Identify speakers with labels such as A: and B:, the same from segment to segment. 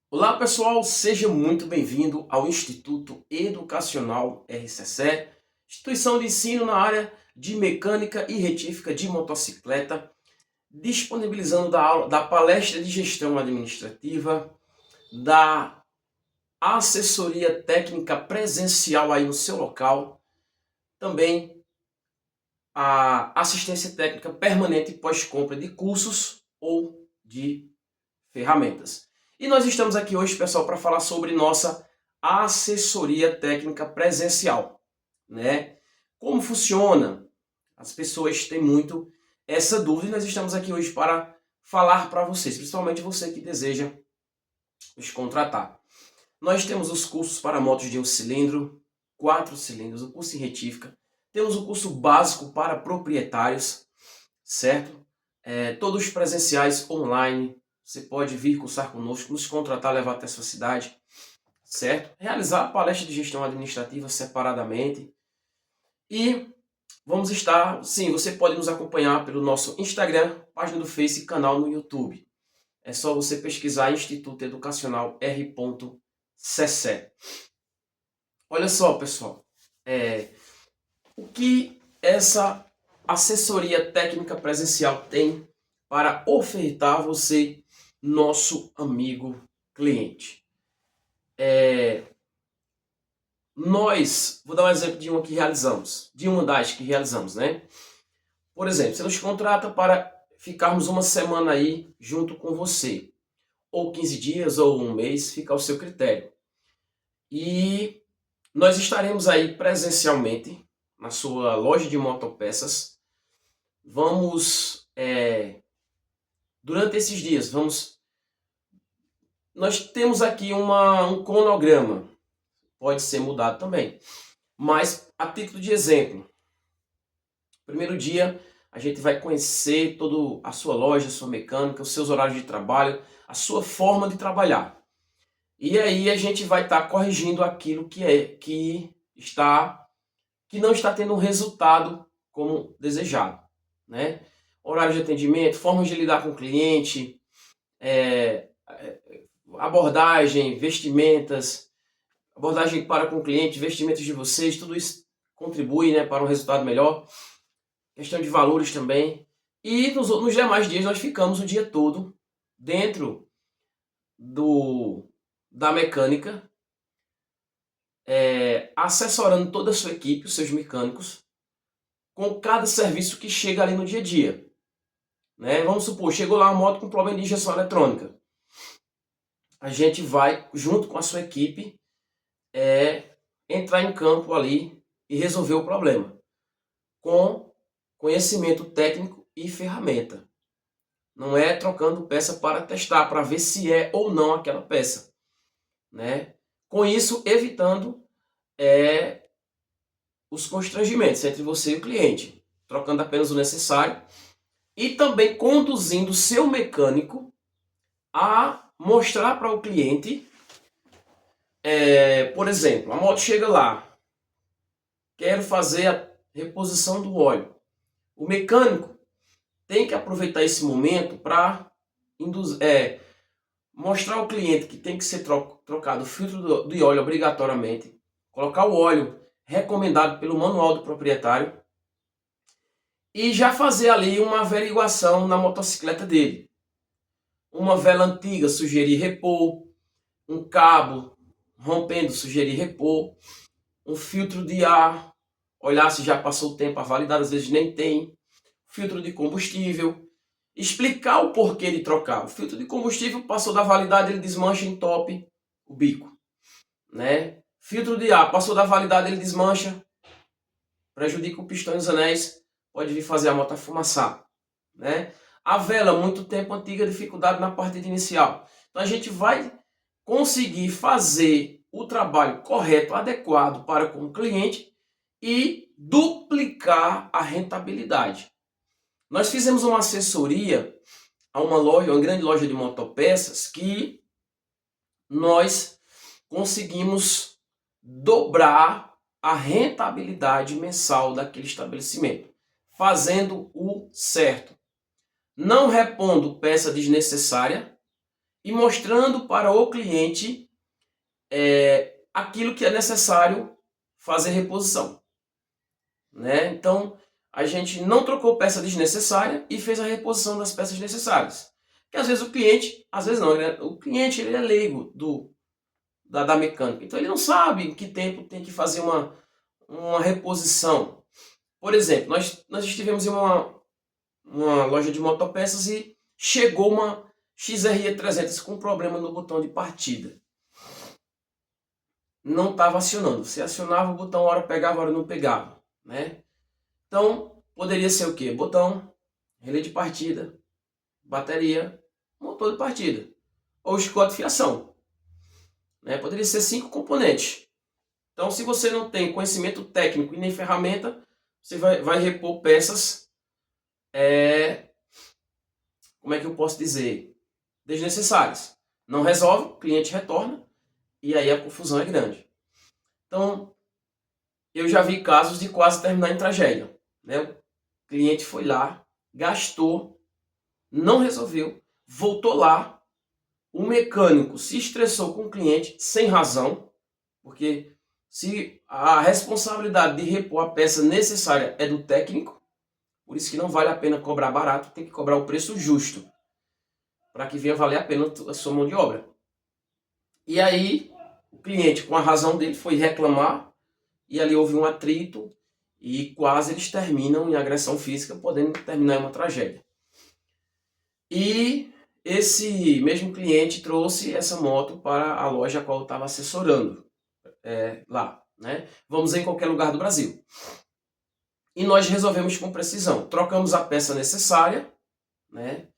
A: Olá pessoal, seja muito bem-vindo ao Instituto Educacional RCC, instituição de ensino na área de mecânica e retífica de motocicleta, disponibilizando da palestra de gestão administrativa, da assessoria técnica presencial aí no seu local, também a assistência técnica permanente pós-compra de cursos ou de ferramentas. E nós estamos aqui hoje, pessoal, para falar sobre nossa assessoria técnica presencial, né? Como funciona? As pessoas têm muito essa dúvida e nós estamos aqui hoje para falar para vocês, principalmente você que deseja nos contratar. Nós temos os cursos para motos de 1 cilindro, 4 cilindros, o curso em retífica, temos o curso básico para proprietários, certo? Todos presenciais online. Você pode vir cursar conosco, nos contratar, levar até a sua cidade, certo? Realizar a palestra de gestão administrativa separadamente. E vamos estar, sim, você pode nos acompanhar pelo nosso Instagram, página do Face e canal no YouTube. É só você pesquisar Instituto Educacional R.CC. Olha só, pessoal, o que essa assessoria técnica presencial tem para ofertar a você, nosso amigo cliente. Vou dar um exemplo de uma das que realizamos, né? Por exemplo, você nos contrata para ficarmos uma semana aí junto com você, ou 15 dias, ou um mês, fica ao seu critério. E nós estaremos aí presencialmente na sua loja de motopeças. Durante esses dias, nós temos aqui um cronograma, pode ser mudado também, mas a título de exemplo, primeiro dia a gente vai conhecer toda a sua loja, a sua mecânica, os seus horários de trabalho, a sua forma de trabalhar. E aí a gente vai estar corrigindo aquilo que não está tendo um resultado como desejado, né? Horário de atendimento, formas de lidar com o cliente, abordagem, vestimentas, abordagem para com o cliente, vestimentos de vocês, tudo isso contribui, né, para um resultado melhor. Questão de valores também. E nos demais dias nós ficamos o dia todo dentro da mecânica, assessorando toda a sua equipe, os seus mecânicos, com cada serviço que chega ali no dia a dia. Né? Vamos supor, chegou lá uma moto com problema de injeção eletrônica. A gente vai, junto com a sua equipe, entrar em campo ali e resolver o problema, com conhecimento técnico e ferramenta. Não é trocando peça para testar, para ver se é ou não aquela peça. Né? Com isso, evitando os constrangimentos entre você e o cliente, trocando apenas o necessário e também conduzindo o seu mecânico a mostrar para o cliente, por exemplo, a moto chega lá, quero fazer a reposição do óleo. O mecânico tem que aproveitar esse momento para mostrar ao cliente que tem que ser trocado o filtro de óleo obrigatoriamente, colocar o óleo recomendado pelo manual do proprietário e já fazer ali uma averiguação na motocicleta dele. Uma vela antiga, sugerir repor, um cabo rompendo, sugerir repor, um filtro de ar, olhar se já passou o tempo, a validade às vezes nem tem, filtro de combustível, explicar o porquê de trocar. O filtro de combustível passou da validade, ele desmancha em top o bico. Né? Filtro de ar passou da validade, ele desmancha, prejudica o pistão e os anéis, pode vir fazer a moto afumaçar. Né? A vela, muito tempo antiga, dificuldade na partida inicial. Então a gente vai conseguir fazer o trabalho correto, adequado para com o cliente e duplicar a rentabilidade. Nós fizemos uma assessoria a uma grande loja de motopeças, que nós conseguimos dobrar a rentabilidade mensal daquele estabelecimento, fazendo o certo. Não repondo peça desnecessária e mostrando para o cliente aquilo que é necessário fazer reposição, né? Então, a gente não trocou peça desnecessária e fez a reposição das peças necessárias. Porque às vezes o cliente, às vezes não, o cliente ele é leigo da mecânica, então ele não sabe em que tempo tem que fazer uma reposição. Por exemplo, nós estivemos em uma loja de motopeças e chegou uma XRE 300 com problema no botão de partida. Não estava acionando. Você acionava o botão, hora pegava, hora não pegava, né? Então, poderia ser o quê? Botão, relé de partida, bateria, motor de partida. Ou chicote de fiação, né? Poderia ser 5 componentes. Então, se você não tem conhecimento técnico e nem ferramenta, você vai repor peças, como é que eu posso dizer? Desnecessárias. Não resolve, o cliente retorna e aí a confusão é grande. Então, eu já vi casos de quase terminar em tragédia, né? O cliente foi lá, gastou, não resolveu, voltou lá, o mecânico se estressou com o cliente sem razão, porque se a responsabilidade de repor a peça necessária é do técnico, por isso que não vale a pena cobrar barato, tem que cobrar o preço justo, para que venha valer a pena a sua mão de obra. E aí, o cliente, com a razão dele, foi reclamar, e ali houve um atrito, e quase eles terminam em agressão física, podendo terminar em uma tragédia. E esse mesmo cliente trouxe essa moto para a loja a qual eu estava assessorando lá, né? Vamos em qualquer lugar do Brasil. E nós resolvemos com precisão. Trocamos a peça necessária, né?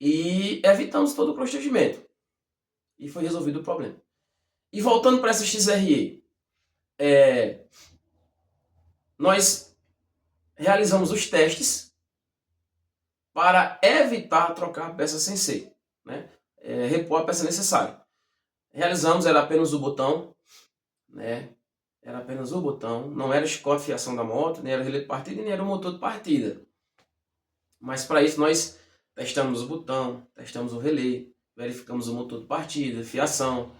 A: E evitamos todo o constrangimento. E foi resolvido o problema. E voltando para essa XRE, nós realizamos os testes para evitar trocar a peça sem ser, né? Repor a peça necessária. Realizamos, era apenas o botão, né? Era apenas o botão, não era o chicote de fiação da moto, nem era o relé de partida, nem era o motor de partida. Mas para isso nós testamos o botão, testamos o relé, verificamos o motor de partida, fiação,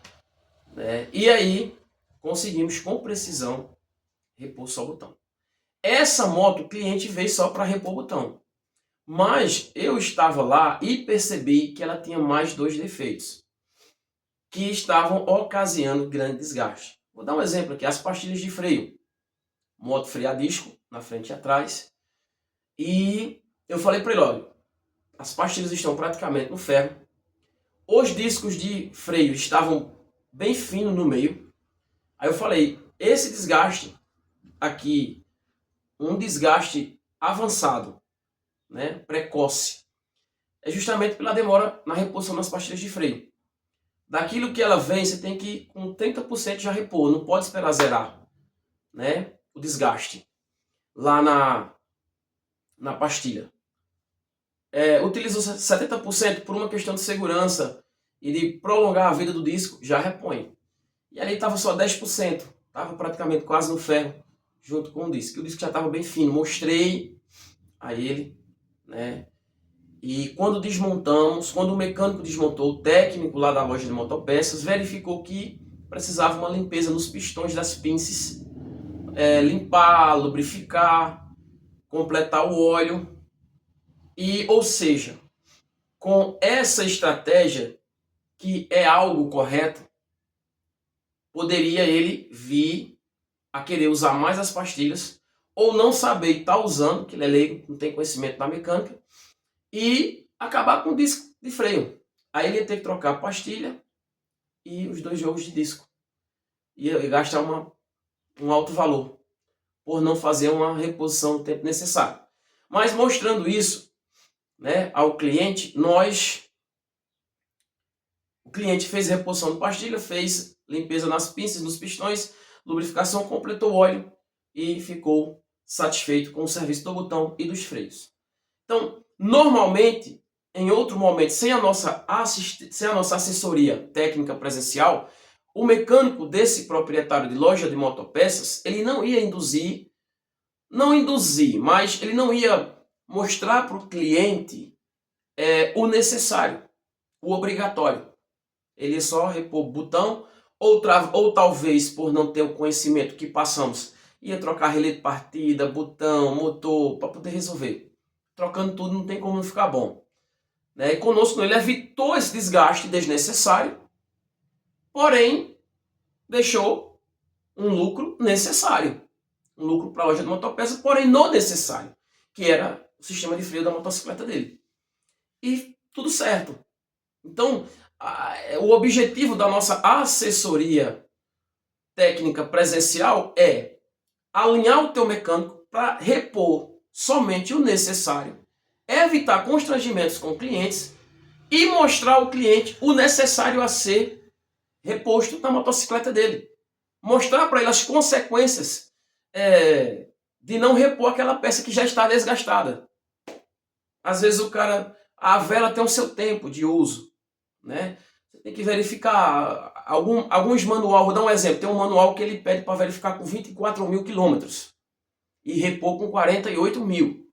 A: né? E aí conseguimos com precisão repor só o botão. Essa moto o cliente veio só para repor o botão. Mas eu estava lá e percebi que ela tinha mais 2 defeitos que estavam ocasionando grande desgaste. Vou dar um exemplo aqui, as pastilhas de freio. Moto freio a disco, na frente e atrás. E eu falei para ele, olha, as pastilhas estão praticamente no ferro. Os discos de freio estavam bem finos no meio. Aí eu falei, esse desgaste aqui, um desgaste avançado, né, precoce, é justamente pela demora na reposição das pastilhas de freio. Daquilo que ela vem, você tem que com 30% já repor, não pode esperar zerar, né, o desgaste lá na pastilha. Utilizou 70% por uma questão de segurança e de prolongar a vida do disco, já repõe. E ali estava só 10%, estava praticamente quase no ferro, junto com o disco. O disco já estava bem fino, mostrei a ele, né? E quando desmontamos, quando o mecânico desmontou, o técnico lá da loja de motopeças verificou que precisava uma limpeza nos pistões das pinças, limpar, lubrificar, completar o óleo. E, ou seja, com essa estratégia, que é algo correto, poderia ele vir a querer usar mais as pastilhas, ou não saber e estar usando, que ele é leigo, não tem conhecimento da mecânica, e acabar com o disco de freio. Aí ele ia ter que trocar a pastilha e os 2 jogos de disco. Ia gastar um alto valor, por não fazer uma reposição no tempo necessário. Mas mostrando isso, né, ao cliente, o cliente fez reposição de pastilha, fez limpeza nas pinças, nos pistões, lubrificação, completou o óleo e ficou satisfeito com o serviço do botão e dos freios. Então, normalmente, em outro momento, sem a nossa assessoria técnica presencial, o mecânico desse proprietário de loja de motopeças, ele não ia mas ele não ia mostrar para o cliente o necessário, o obrigatório. Ele ia só repor botão, ou talvez por não ter o conhecimento que passamos, ia trocar relé de partida, botão, motor, para poder resolver. Trocando tudo não tem como não ficar bom. Né? E conosco ele evitou esse desgaste desnecessário, porém deixou um lucro necessário. Um lucro para a loja de motopeça, porém não necessário, que era o sistema de freio da motocicleta dele. E tudo certo. Então, o objetivo da nossa assessoria técnica presencial é alinhar o teu mecânico para repor somente o necessário, evitar constrangimentos com clientes e mostrar ao cliente o necessário a ser reposto na motocicleta dele. Mostrar para ele as consequências de não repor aquela peça que já está desgastada. Às vezes a vela tem o seu tempo de uso, né? Você tem que verificar alguns manuais. Vou dar um exemplo. Tem um manual que ele pede para verificar com 24 mil quilômetros e repor com 48 mil.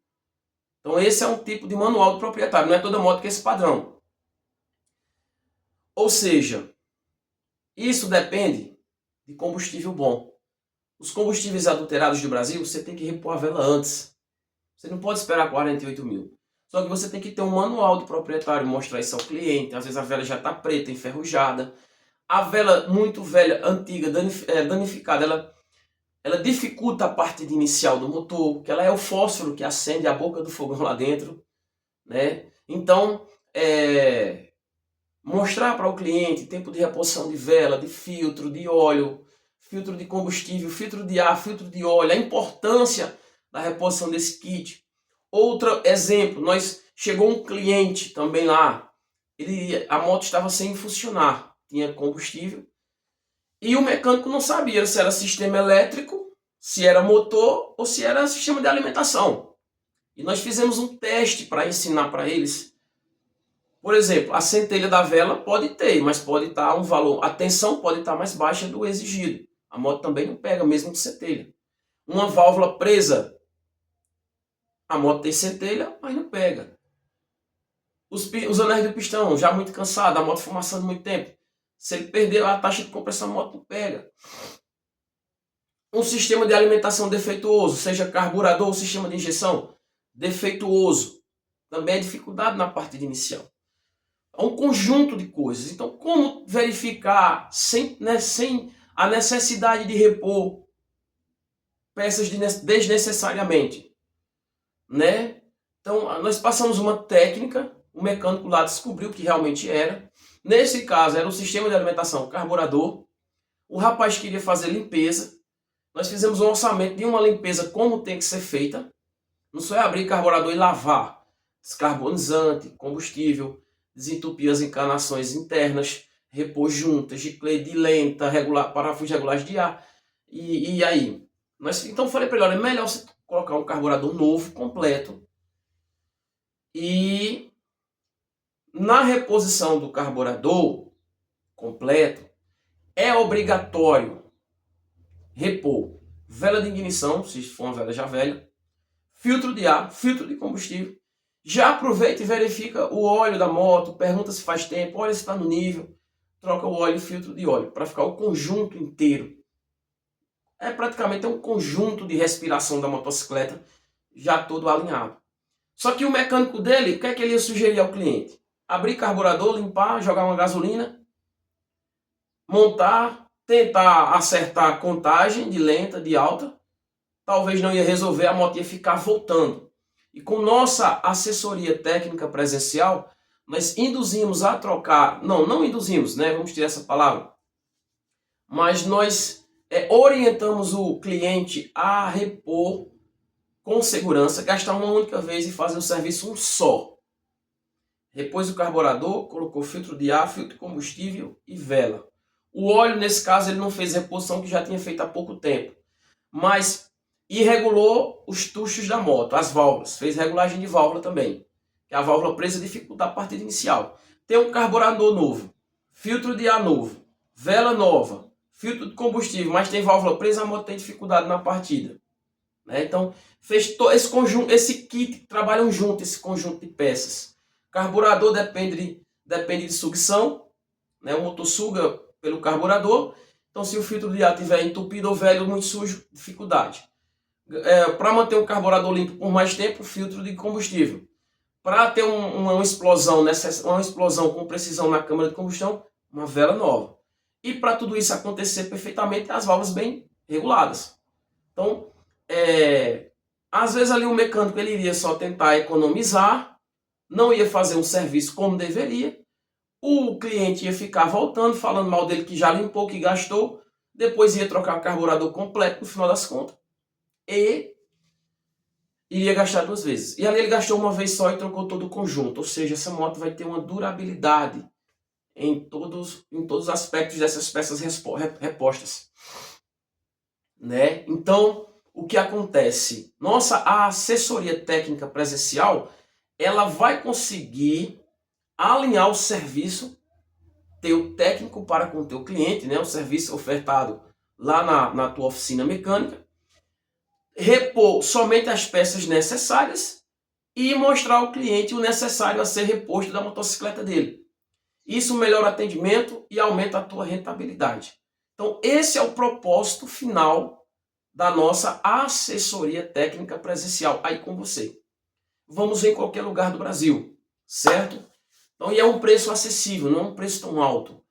A: Então esse é um tipo de manual do proprietário. Não é toda moto que é esse padrão. Ou seja, isso depende de combustível bom. Os combustíveis adulterados do Brasil, você tem que repor a vela antes. Você não pode esperar 48 mil. Só que você tem que ter um manual do proprietário, mostrar isso ao cliente. Às vezes a vela já está preta, enferrujada. A vela muito velha, antiga, danificada, ela dificulta a parte inicial do motor, que ela é o fósforo que acende a boca do fogão lá dentro. Né? Então, mostrar para o cliente tempo de reposição de vela, de filtro, de óleo, filtro de combustível, filtro de ar, filtro de óleo, a importância da reposição desse kit. Outro exemplo, chegou um cliente também lá, a moto estava sem funcionar, tinha combustível, e o mecânico não sabia se era sistema elétrico, se era motor ou se era sistema de alimentação. E nós fizemos um teste para ensinar para eles. Por exemplo, a centelha da vela pode ter, mas pode estar um valor, a tensão pode estar mais baixa do exigido. A moto também não pega, mesmo com centelha. Uma válvula presa, a moto tem centelha, mas não pega. Os anéis do pistão, já muito cansado, a moto fumaçando muito tempo. Se ele perder a taxa de compressão, a moto não pega. Um sistema de alimentação defeituoso, seja carburador ou sistema de injeção, defeituoso. Também é dificuldade na parte inicial. É um conjunto de coisas. Então, como verificar sem a necessidade de repor peças desnecessariamente? Né? Então, nós passamos uma técnica, o mecânico lá descobriu que realmente era. Nesse caso, era o sistema de alimentação carburador. O rapaz queria fazer limpeza. Nós fizemos um orçamento de uma limpeza como tem que ser feita. Não só é abrir carburador e lavar. Descarbonizante, combustível, desentupir as encanações internas, repor juntas, giclete de lenta, parafuso regulagem de ar. E aí? Então eu falei para ele, olha, é melhor você colocar um carburador novo, completo. E na reposição do carburador completo, é obrigatório repor vela de ignição, se for uma vela já velha, filtro de ar, filtro de combustível. Já aproveita e verifica o óleo da moto, pergunta se faz tempo, olha se está no nível, troca o óleo e filtro de óleo, para ficar o conjunto inteiro. É praticamente um conjunto de respiração da motocicleta, já todo alinhado. Só que o mecânico dele, o que é que ele ia sugerir ao cliente? Abrir carburador, limpar, jogar uma gasolina, montar, tentar acertar a contagem de lenta, de alta. Talvez não ia resolver, a moto ia ficar voltando. E com nossa assessoria técnica presencial, nós induzimos a trocar, não induzimos, né? Vamos tirar essa palavra. Mas nós orientamos o cliente a repor com segurança, gastar uma única vez e fazer o serviço um só. Repôs o carburador, colocou filtro de ar, filtro de combustível e vela. O óleo, nesse caso, ele não fez reposição, que já tinha feito há pouco tempo. Mas regulou os tuchos da moto, as válvulas. Fez regulagem de válvula também. Que a válvula presa dificulta a partida inicial. Tem um carburador novo, filtro de ar novo, vela nova, filtro de combustível, mas tem válvula presa, a moto tem dificuldade na partida. Né? Então, fez todo esse conjunto, esse kit, trabalham junto, esse conjunto de peças. Carburador depende de sucção, né? O motor suga pelo carburador, então se o filtro de ar estiver entupido ou velho, muito sujo, dificuldade. Para manter o carburador limpo por mais tempo, filtro de combustível. Para ter uma explosão com precisão na câmara de combustão, uma vela nova. E para tudo isso acontecer perfeitamente, as válvulas bem reguladas. Então, às vezes ali o mecânico ele iria só tentar economizar, não ia fazer um serviço como deveria, o cliente ia ficar voltando, falando mal dele que já limpou, que gastou, depois ia trocar o carburador completo no final das contas, e iria gastar 2 vezes. E ali ele gastou uma vez só e trocou todo o conjunto, ou seja, essa moto vai ter uma durabilidade em todos os aspectos dessas peças repostas, né? Então, o que acontece? Nossa assessoria técnica presencial, ela vai conseguir alinhar o serviço teu técnico para com o teu cliente, né? O serviço ofertado lá na tua oficina mecânica, repor somente as peças necessárias e mostrar ao cliente o necessário a ser reposto da motocicleta dele. Isso melhora o atendimento e aumenta a tua rentabilidade. Então, esse é o propósito final da nossa assessoria técnica presencial aí com você. Vamos em qualquer lugar do Brasil, certo? Então, e é um preço acessível, não é um preço tão alto.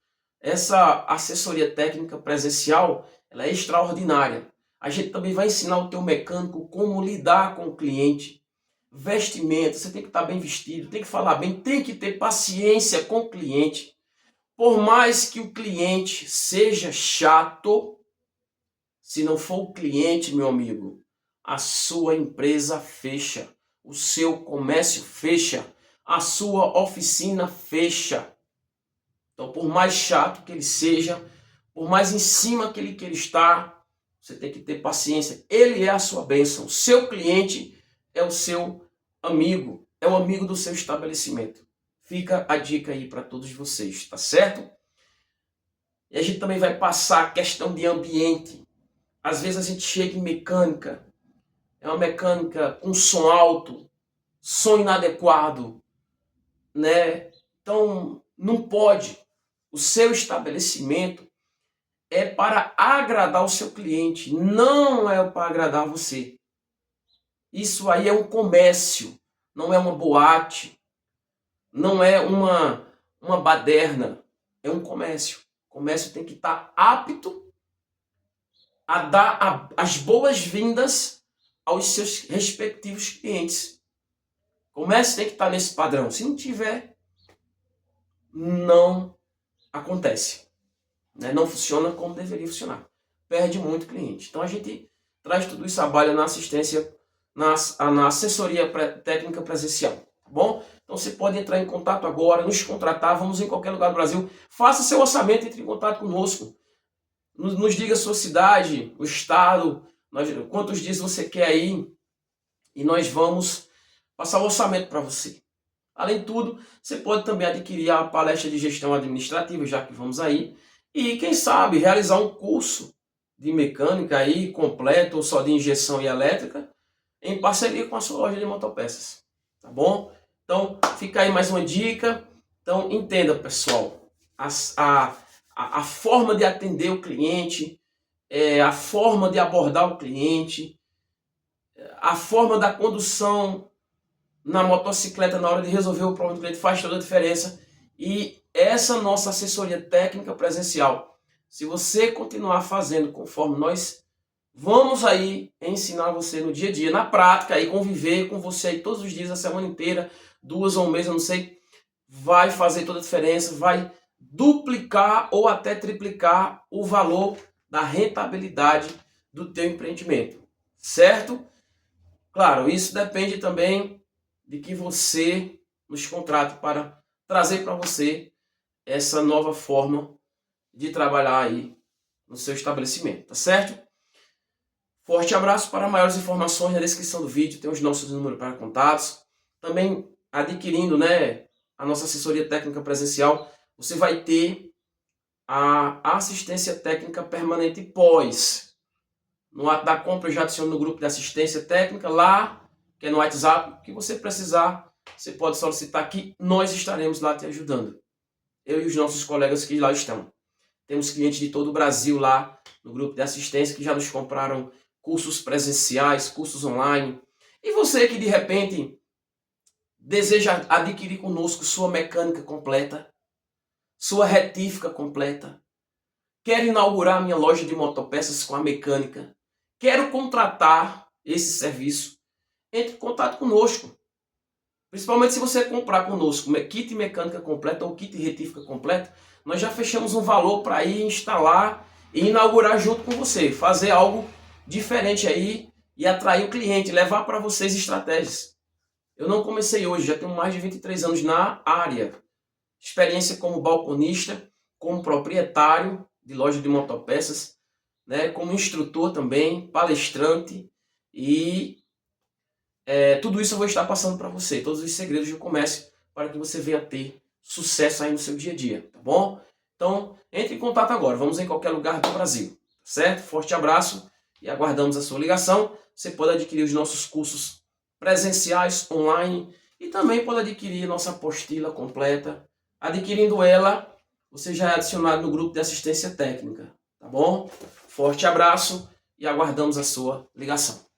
A: Essa assessoria técnica presencial, ela é extraordinária. A gente também vai ensinar o teu mecânico como lidar com o cliente. Vestimento, você tem que estar bem vestido, tem que falar bem, tem que ter paciência com o cliente. Por mais que o cliente seja chato, se não for o cliente, meu amigo, a sua empresa fecha, o seu comércio fecha, a sua oficina fecha. Então, por mais chato que ele seja, por mais em cima que ele queira estar, você tem que ter paciência. Ele é a sua bênção. O seu cliente é o seu amigo, é o amigo do seu estabelecimento. Fica a dica aí para todos vocês, tá certo? E a gente também vai passar a questão de ambiente. Às vezes a gente chega em mecânica, é uma mecânica com som alto, som inadequado, né? Então, não pode. O seu estabelecimento é para agradar o seu cliente, não é para agradar você. Isso aí é um comércio, não é uma boate, não é uma baderna, é um comércio. O comércio tem que estar apto a dar as boas-vindas aos seus respectivos clientes. O comércio tem que estar nesse padrão. Se não tiver, não acontece. Né? Não funciona como deveria funcionar. Perde muito cliente. Então a gente traz tudo isso, trabalha na assistência, na assessoria técnica presencial. Tá bom? Então você pode entrar em contato agora, nos contratar, vamos em qualquer lugar do Brasil. Faça seu orçamento, entre em contato conosco. Nos diga a sua cidade, o estado, quantos dias você quer ir e nós vamos passar o orçamento para você. Além de tudo, você pode também adquirir a palestra de gestão administrativa, já que vamos aí, e quem sabe realizar um curso de mecânica aí completo ou só de injeção e elétrica em parceria com a sua loja de motopeças, tá bom? Então fica aí mais uma dica. Então entenda, pessoal, a forma de atender o cliente, a forma de abordar o cliente, a forma da condução na motocicleta na hora de resolver o problema do cliente faz toda a diferença. E essa nossa assessoria técnica presencial, se você continuar fazendo conforme nós vamos aí ensinar você no dia a dia, na prática, aí conviver com você aí todos os dias, a semana inteira, 2 ou um mês, eu não sei, vai fazer toda a diferença, vai duplicar ou até triplicar o valor da rentabilidade do teu empreendimento, certo? Claro, isso depende também de que você nos contrate para trazer para você essa nova forma de trabalhar aí no seu estabelecimento, tá certo? Forte abraço. Para maiores informações na descrição do vídeo tem os nossos números para contatos. Também adquirindo, né, a nossa assessoria técnica presencial, você vai ter a assistência técnica permanente pós. No ato da compra eu já adiciono no grupo de assistência técnica lá, que é no WhatsApp, que você precisar, você pode solicitar aqui, nós estaremos lá te ajudando. eu e os nossos colegas que lá estão. Temos clientes de todo o Brasil lá no grupo de assistência que já nos compraram cursos presenciais, cursos online. E você que de repente deseja adquirir conosco sua mecânica completa, sua retífica completa, quer inaugurar minha loja de motopeças com a mecânica, quero contratar esse serviço, entre em contato conosco. Principalmente se você comprar conosco kit mecânica completa ou kit retífica completa, nós já fechamos um valor para ir instalar e inaugurar junto com você, fazer algo diferente aí e atrair o cliente, levar para vocês estratégias. Eu não comecei hoje, já tenho mais de 23 anos na área. Experiência como balconista, como proprietário de loja de motopeças, né, como instrutor também, palestrante e tudo isso eu vou estar passando para você, todos os segredos do comércio para que você venha ter sucesso aí no seu dia a dia, tá bom? Então, entre em contato agora, vamos em qualquer lugar do Brasil, certo? Forte abraço e aguardamos a sua ligação. Você pode adquirir os nossos cursos presenciais, online e também pode adquirir nossa apostila completa. Adquirindo ela, você já é adicionado no grupo de assistência técnica, tá bom? Forte abraço e aguardamos a sua ligação.